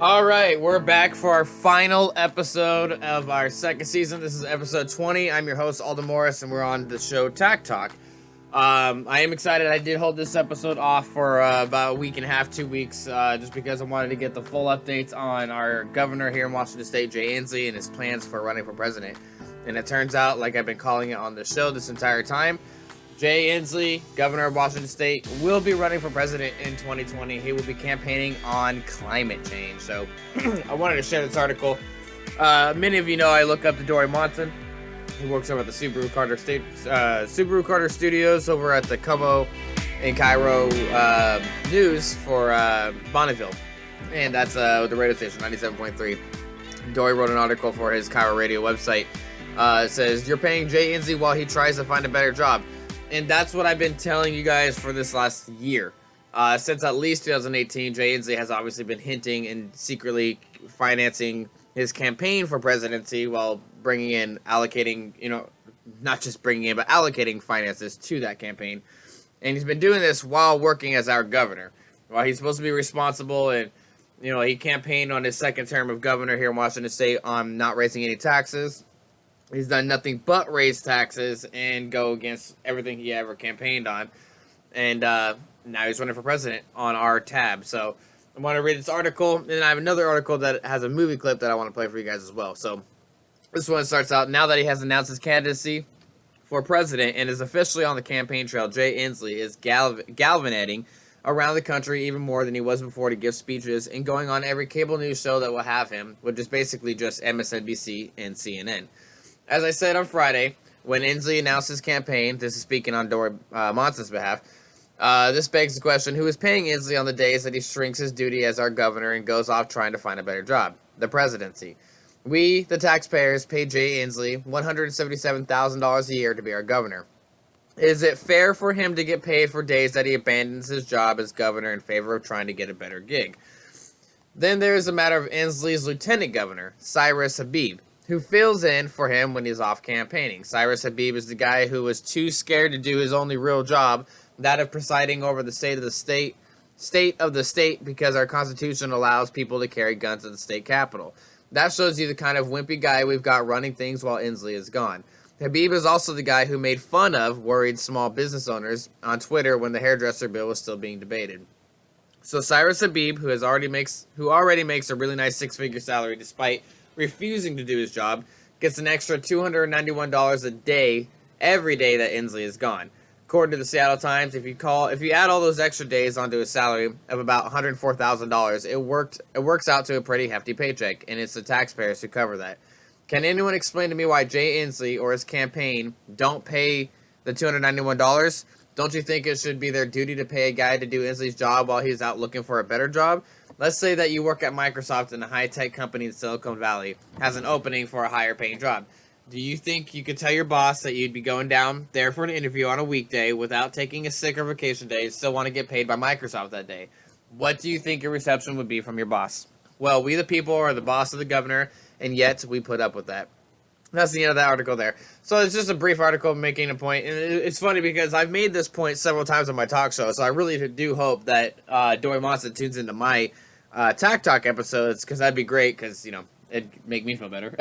All right, we're back for our final episode of our second season. This is episode 20. I'm your host, Alden Morris, and we're on the show TACTALK. I am excited. I did hold this episode off for about a week and a half, 2 weeks, just because I wanted to get the full updates on our governor here in Washington State, Jay Inslee, and his plans for running for president. And it turns out, like I've been calling it on the show this entire time, Jay Inslee, governor of Washington State, will be running for president in 2020. He will be campaigning on climate change. So I wanted to share this article. Many of you know I look up to Dory Monson. He works over at the Subaru Carter Studios over at the Como and Cairo News for Bonneville. And that's the radio station, 97.3. Dory wrote an article for his Cairo radio website. It says, "You're paying Jay Inslee while he tries to find a better job." And that's what I've been telling you guys for this last year. Since at least 2018, Jay Inslee has obviously been hinting and secretly financing his campaign for presidency while allocating, not just bringing in, but allocating finances to that campaign. And he's been doing this while working as our governor. While he's supposed to be responsible and, he campaigned on his second term of governor here in Washington State on not raising any taxes. He's done nothing but raise taxes and go against everything he ever campaigned on. And now he's running for president on our tab. So I want to read this article. And then I have another article that has a movie clip that I want to play for you guys as well. So this one starts out, now that he has announced his candidacy for president and is officially on the campaign trail, Jay Inslee is galvanizing around the country even more than he was before to give speeches and going on every cable news show that will have him, which is basically just MSNBC and CNN. As I said on Friday, when Inslee announced his campaign, this is speaking on Dory Monson's behalf, this begs the question, who is paying Inslee on the days that he shrinks his duty as our governor and goes off trying to find a better job? The presidency. We, the taxpayers, pay Jay Inslee $177,000 a year to be our governor. Is it fair for him to get paid for days that he abandons his job as governor in favor of trying to get a better gig? Then there is the matter of Inslee's lieutenant governor, Cyrus Habib, who fills in for him when he's off campaigning. Cyrus Habib is the guy who was too scared to do his only real job, that of presiding over the state of the state, because our Constitution allows people to carry guns at the state capitol. That shows you the kind of wimpy guy we've got running things while Inslee is gone. Habib is also the guy who made fun of worried small business owners on Twitter when the hairdresser bill was still being debated. So Cyrus Habib, who already makes a really nice six-figure salary despite refusing to do his job, gets an extra $291 a day every day that Inslee is gone. According to the Seattle Times, if you add all those extra days onto a salary of about $104,000, it works out to a pretty hefty paycheck, and it's the taxpayers who cover that. Can anyone explain to me why Jay Inslee or his campaign don't pay the $291? Don't you think it should be their duty to pay a guy to do Inslee's job while he's out looking for a better job? Let's say that you work at Microsoft and a high-tech company in Silicon Valley has an opening for a higher-paying job. Do you think you could tell your boss that you'd be going down there for an interview on a weekday without taking a sick or vacation day and still want to get paid by Microsoft that day? What do you think your reception would be from your boss? Well, we the people are the boss of the governor, and yet we put up with that. That's the end of that article there. So it's just a brief article making a point. And it's funny because I've made this point several times on my talk show, so I really do hope that Dory Monson tunes into my TACTALK episodes, because that'd be great, because, it'd make me feel better.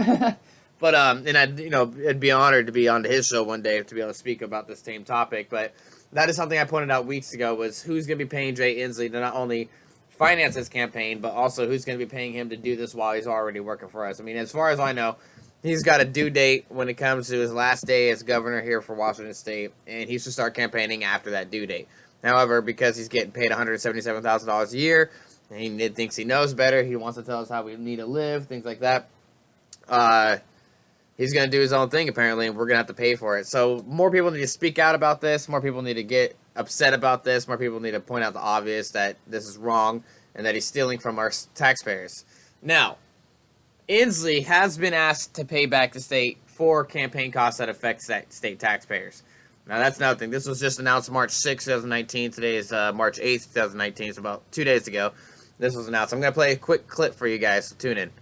But, it'd be an honor to be on his show one day to be able to speak about this same topic. But that is something I pointed out weeks ago, was who's going to be paying Jay Inslee to not only finance his campaign, but also who's going to be paying him to do this while he's already working for us. I mean, as far as I know, he's got a due date when it comes to his last day as governor here for Washington State, and he should start campaigning after that due date. However, because he's getting paid $177,000 a year, and he thinks he knows better, he wants to tell us how we need to live, things like that, he's going to do his own thing, apparently, and we're going to have to pay for it. So more people need to speak out about this. More people need to get upset about this. More people need to point out the obvious, that this is wrong and that he's stealing from our taxpayers. Now, Inslee has been asked to pay back the state for campaign costs that affect state taxpayers. Now, that's another thing. This was just announced March 6, 2019. Today is March 8, 2019, so about 2 days ago. This was announced. I'm going to play a quick clip for you guys, so tune in.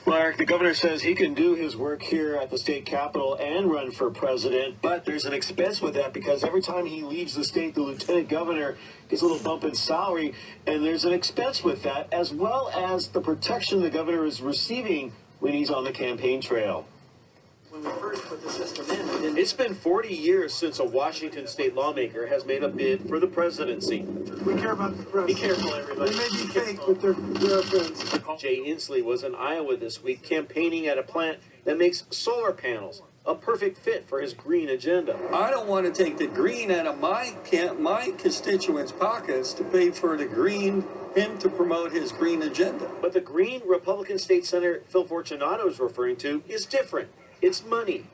Well, Eric, the governor says he can do his work here at the state capitol and run for president, but there's an expense with that because every time he leaves the state, the lieutenant governor gets a little bump in salary, and there's an expense with that, as well as the protection the governor is receiving when he's on the campaign trail. When we first put the system in, it's been 40 years since a Washington state lawmaker has made a bid for the presidency. We care about the press. Be careful, everybody. They may be fake, but they're our friends. Jay Inslee was in Iowa this week campaigning at a plant that makes solar panels, a perfect fit for his green agenda. I don't want to take the green out of my constituents' pockets to pay for him to promote his green agenda. But the green Republican State Senator Phil Fortunato is referring to is different. It's money.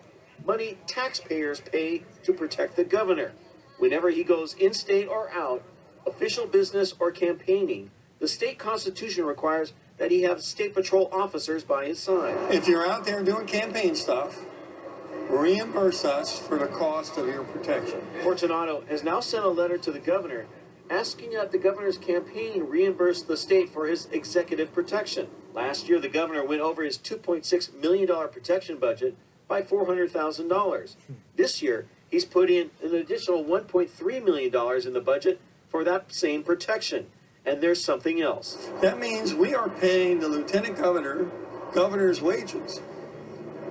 Money taxpayers pay to protect the governor. Whenever he goes in-state or out, official business or campaigning, the state constitution requires that he have state patrol officers by his side. If you're out there doing campaign stuff, reimburse us for the cost of your protection. Fortunato has now sent a letter to the governor asking that the governor's campaign reimburse the state for his executive protection. Last year, the governor went over his $2.6 million protection budget by $400,000. This year, he's put in an additional $1.3 million in the budget for that same protection. And there's something else. That means we are paying the lieutenant governor's wages,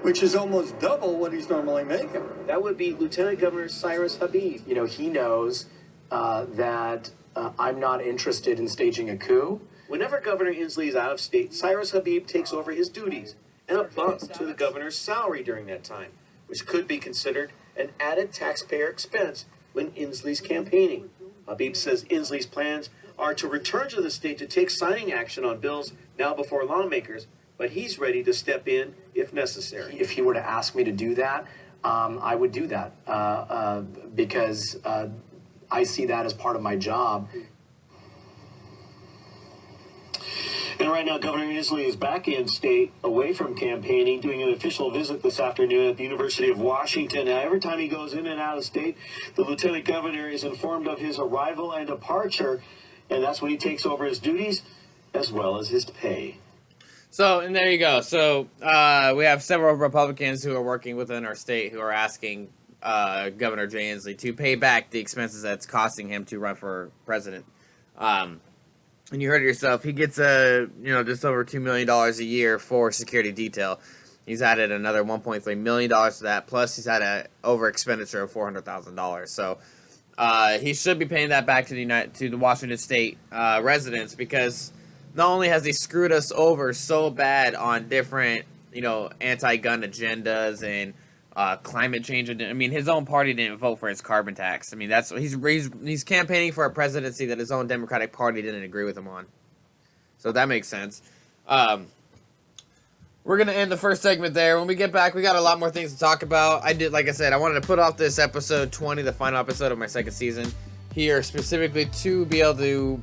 which is almost double what he's normally making. That would be Lieutenant Governor Cyrus Habib. You know, he knows that I'm not interested in staging a coup. Whenever Governor Inslee is out of state, Cyrus Habib takes over his duties and a bump to the governor's salary during that time, which could be considered an added taxpayer expense when Inslee's campaigning. Habib says Inslee's plans are to return to the state to take signing action on bills now before lawmakers, but he's ready to step in if necessary. If he were to ask me to do that, I would do that because I see that as part of my job. And right now, Governor Inslee is back in state, away from campaigning, doing an official visit this afternoon at the University of Washington. Now, every time he goes in and out of state, the lieutenant governor is informed of his arrival and departure, and that's when he takes over his duties as well as his pay. So, and there you go. So, we have several Republicans who are working within our state who are asking Governor Jay Inslee to pay back the expenses that's costing him to run for president. And you heard it yourself. He gets just over $2 million a year for security detail. He's added another $1.3 million to that. Plus, he's had an over expenditure of $400,000. So, he should be paying that back to the Washington State residents, because not only has he screwed us over so bad on different, anti-gun agendas and climate change. I mean, his own party didn't vote for his carbon tax. I mean, that's he's campaigning for a presidency that his own Democratic Party didn't agree with him on. So that makes sense. We're gonna end the first segment there. When we get back, we got a lot more things to talk about. Like I said, I wanted to put off this episode 20, the final episode of my second season, here specifically to be able to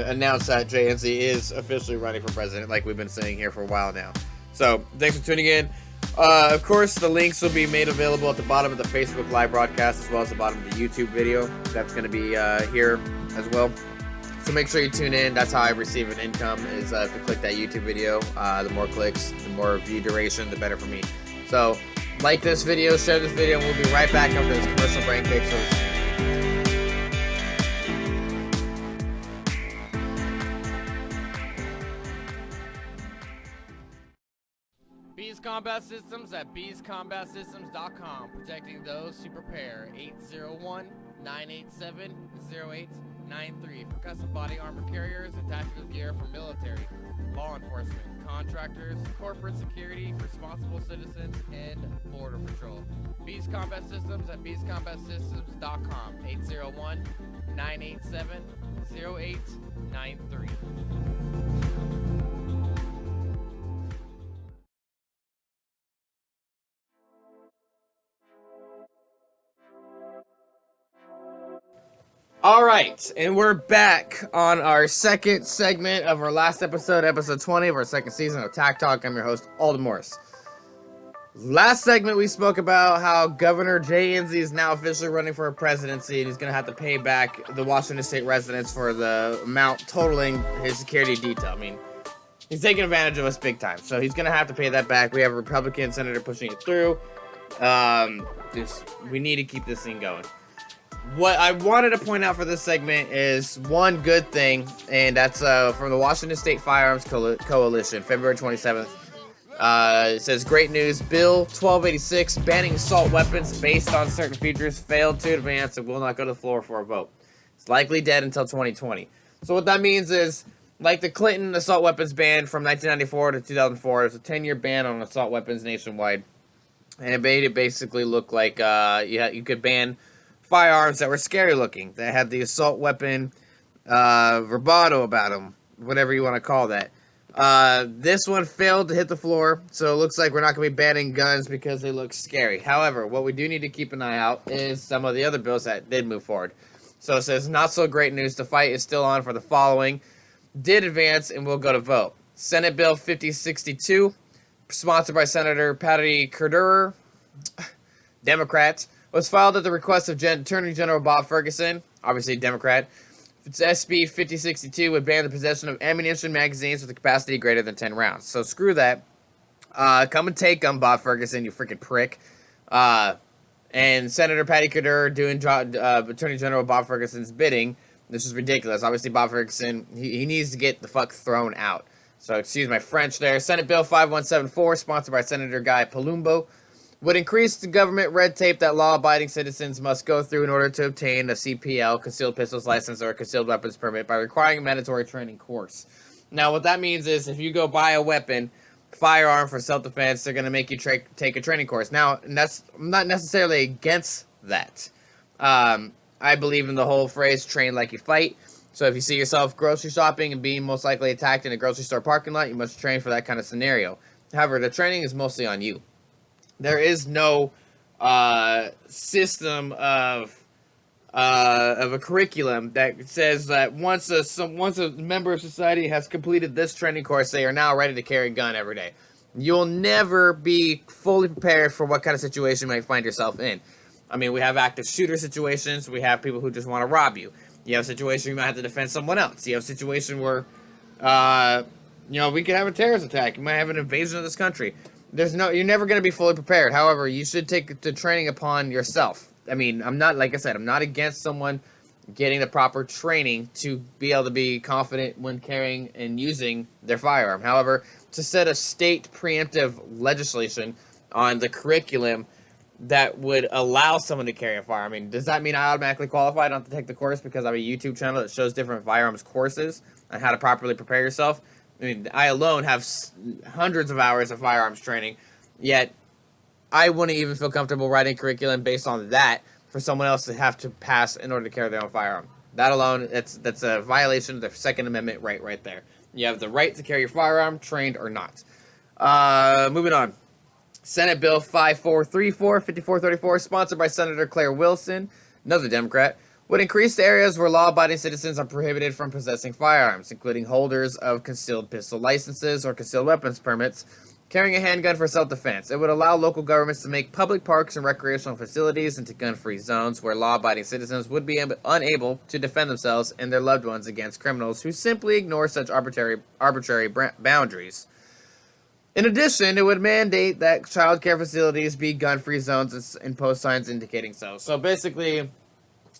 announce that Jay Inslee is officially running for president, like we've been saying here for a while now. So thanks for tuning in. Of course, the links will be made available at the bottom of the Facebook live broadcast, as well as the bottom of the YouTube video. That's going to be here as well. So make sure you tune in. That's how I receive an income, is if you click that YouTube video. The more clicks, the more view duration, the better for me. So like this video, share this video, and we'll be right back after this commercial break. Bees Combat Systems at beescombatsystems.com, protecting those who prepare. 801-987-0893 for custom body armor carriers and tactical gear for military, law enforcement, contractors, corporate security, responsible citizens, and border patrol. Bees Combat Systems at beescombatsystems.com. 801-987-0893. All right, and we're back on our second segment of our last episode, episode 20 of our second season of TACTALK. I'm your host, Alden Morris. Last segment, we spoke about how Governor Jay Inslee is now officially running for a presidency, and he's going to have to pay back the Washington State residents for the amount totaling his security detail. I mean, He's taking advantage of us big time, so he's gonna have to pay that back. We have a Republican senator pushing it through. We need to keep this thing going. What I wanted to point out for this segment is one good thing, and that's from the Washington State Firearms Coalition, February 27th. It says, great news, Bill 1286 banning assault weapons based on certain features failed to advance and will not go to the floor for a vote. It's likely dead until 2020. So what that means is, like the Clinton assault weapons ban from 1994 to 2004, there's a 10-year ban on assault weapons nationwide. And it made it basically look like you could ban firearms that were scary looking, that had the assault weapon verbatim about them, whatever you want to call that. This one failed to hit the floor, so it looks like we're not going to be banning guns because they look scary. However, what we do need to keep an eye out is some of the other bills that did move forward. So it says, not so great news, the fight is still on for the following. Did advance and will go to vote. Senate Bill 5062, sponsored by Senator Patty Kerderer, Democrats, was filed at the request of Attorney General Bob Ferguson, obviously Democrat. It's SB 5062 would ban the possession of ammunition magazines with a capacity greater than 10 rounds. So screw that. Come and take them, Bob Ferguson, you freaking prick. And Senator Patty Kerderer doing Attorney General Bob Ferguson's bidding. This is ridiculous. Obviously, Bob Ferguson, he needs to get the fuck thrown out. So excuse my French there. Senate Bill 5174, sponsored by Senator Guy Palumbo, would increase the government red tape that law-abiding citizens must go through in order to obtain a CPL, concealed pistols license, or a concealed weapons permit by requiring a mandatory training course. Now, what that means is if you go buy a weapon, firearm for self-defense, they're going to make you take a training course. Now, I'm not necessarily against that. I believe in the whole phrase, train like you fight. So if you see yourself grocery shopping and being most likely attacked in a grocery store parking lot, you must train for that kind of scenario. However, the training is mostly on you. There is no system of a curriculum that says that once a member of society has completed this training course, they are now ready to carry a gun every day. You'll never be fully prepared for what kind of situation you might find yourself in. I mean, we have active shooter situations. We have people who just want to rob you. You have a situation you might have to defend someone else. You have a situation where, we could have a terrorist attack. You might have an invasion of this country. You're never going to be fully prepared. However, you should take the training upon yourself. I mean, I'm not against someone getting the proper training to be able to be confident when carrying and using their firearm. However, to set a state preemptive legislation on the curriculum that would allow someone to carry a firearm. I mean, does that mean I automatically qualify? I don't have to take the course because I have a YouTube channel that shows different firearms courses on how to properly prepare yourself. I mean, I alone have hundreds of hours of firearms training, yet I wouldn't even feel comfortable writing curriculum based on that for someone else to have to pass in order to carry their own firearm. That alone, that's a violation of the Second Amendment right there. You have the right to carry your firearm, trained or not. Moving on. Senate Bill 5434, sponsored by Senator Claire Wilson, another Democrat, would increase the areas where law-abiding citizens are prohibited from possessing firearms, including holders of concealed pistol licenses or concealed weapons permits, carrying a handgun for self-defense. It would allow local governments to make public parks and recreational facilities into gun-free zones where law-abiding citizens would be unable to defend themselves and their loved ones against criminals who simply ignore such arbitrary boundaries. In addition, it would mandate that child care facilities be gun-free zones and post signs indicating so. So basically,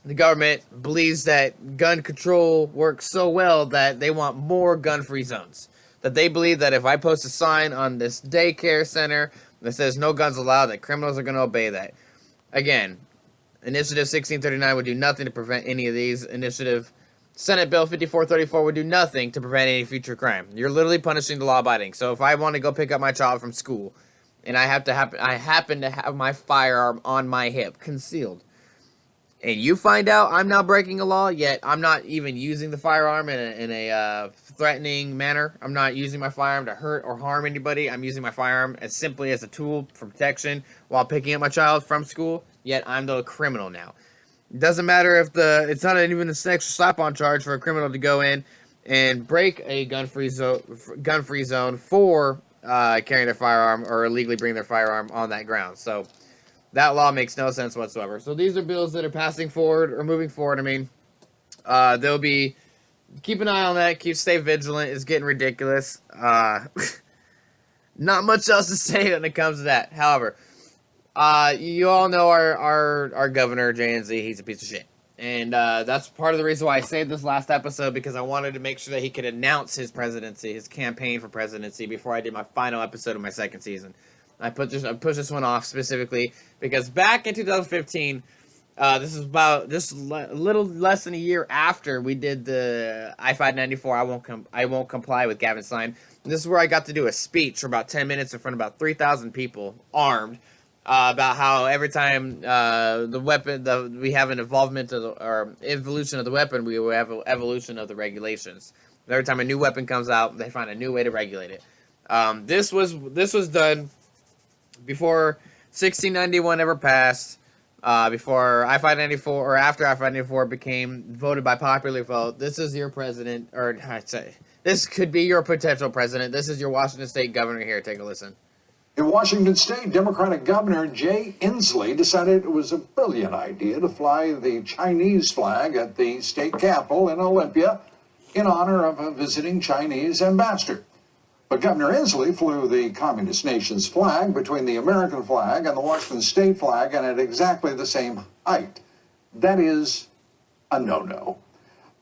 the government believes that gun control works so well that they want more gun-free zones. That they believe that if I post a sign on this daycare center that says no guns allowed, that criminals are going to obey that. Again, Initiative 1639 would do nothing to prevent any of these. Senate Bill 5434 would do nothing to prevent any future crime. You're literally punishing the law-abiding. So if I want to go pick up my child from school, and I happen to have my firearm on my hip, concealed, and you find out I'm now breaking a law, yet I'm not even using the firearm in a threatening manner. I'm not using my firearm to hurt or harm anybody. I'm using my firearm as simply as a tool for protection while picking up my child from school, yet I'm the criminal now. It doesn't matter if it's not even an extra slap-on charge for a criminal to go in and break a gun-free zone for carrying their firearm or illegally bring their firearm on that ground. So that law makes no sense whatsoever. So these are bills that are passing forward or moving forward. I mean, they'll be keep an eye on that. Stay vigilant. It's getting ridiculous. Not much else to say when it comes to that. However, you all know our governor, Inslee. He's a piece of shit. And that's part of the reason why I saved this last episode, because I wanted to make sure that he could announce his presidency, his campaign for presidency, before I did my final episode of my second season. I pushed this one off specifically because back in 2015, this is about just a little less than a year after we did the I-594. I won't comply with Gavin Stein. And this is where I got to do a speech for about 10 minutes in front of about 3,000 people armed. About how every time we have an evolution of the weapon, we will have an evolution of the regulations. Every time a new weapon comes out, they find a new way to regulate it. This was done before 1691 ever passed, before I-594 or after I-594 became voted by popular vote. This is your president, or I'd say this could be your potential president. This is your Washington State governor here. Take a listen. In Washington State, Democratic Governor Jay Inslee decided it was a brilliant idea to fly the Chinese flag at the state capitol in Olympia in honor of a visiting Chinese ambassador. But Governor Inslee flew the communist nation's flag between the American flag and the Washington State flag and at exactly the same height. That is a no-no.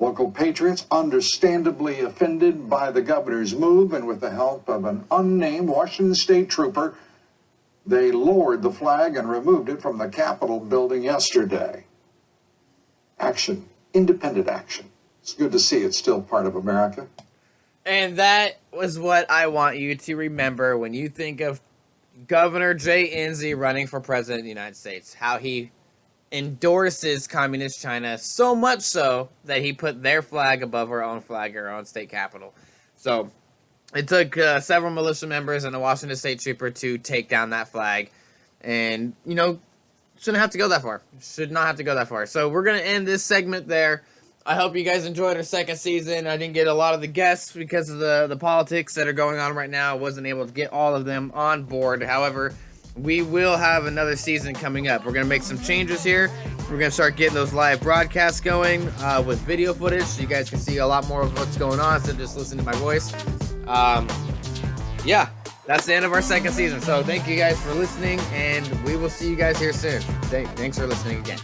Local patriots, understandably offended by the governor's move, and with the help of an unnamed Washington State trooper, they lowered the flag and removed it from the Capitol building yesterday. Action, independent action. It's good to see it's still part of America. And that was what I want you to remember when you think of Governor Jay Inslee running for president of the United States. How he endorses communist China, so much so that he put their flag above our own flag, our own state capital. So it took several militia members and a Washington State trooper to take down that flag. And, shouldn't have to go that far. Should not have to go that far. So we're going to end this segment there. I hope you guys enjoyed our second season. I didn't get a lot of the guests because of the politics that are going on right now. I wasn't able to get all of them on board. However, we will have another season coming up. We're going to make some changes here. We're going to start getting those live broadcasts going with video footage so you guys can see a lot more of what's going on instead of just listening to my voice. Yeah, that's the end of our second season. So thank you guys for listening, and we will see you guys here soon. Thanks for listening again.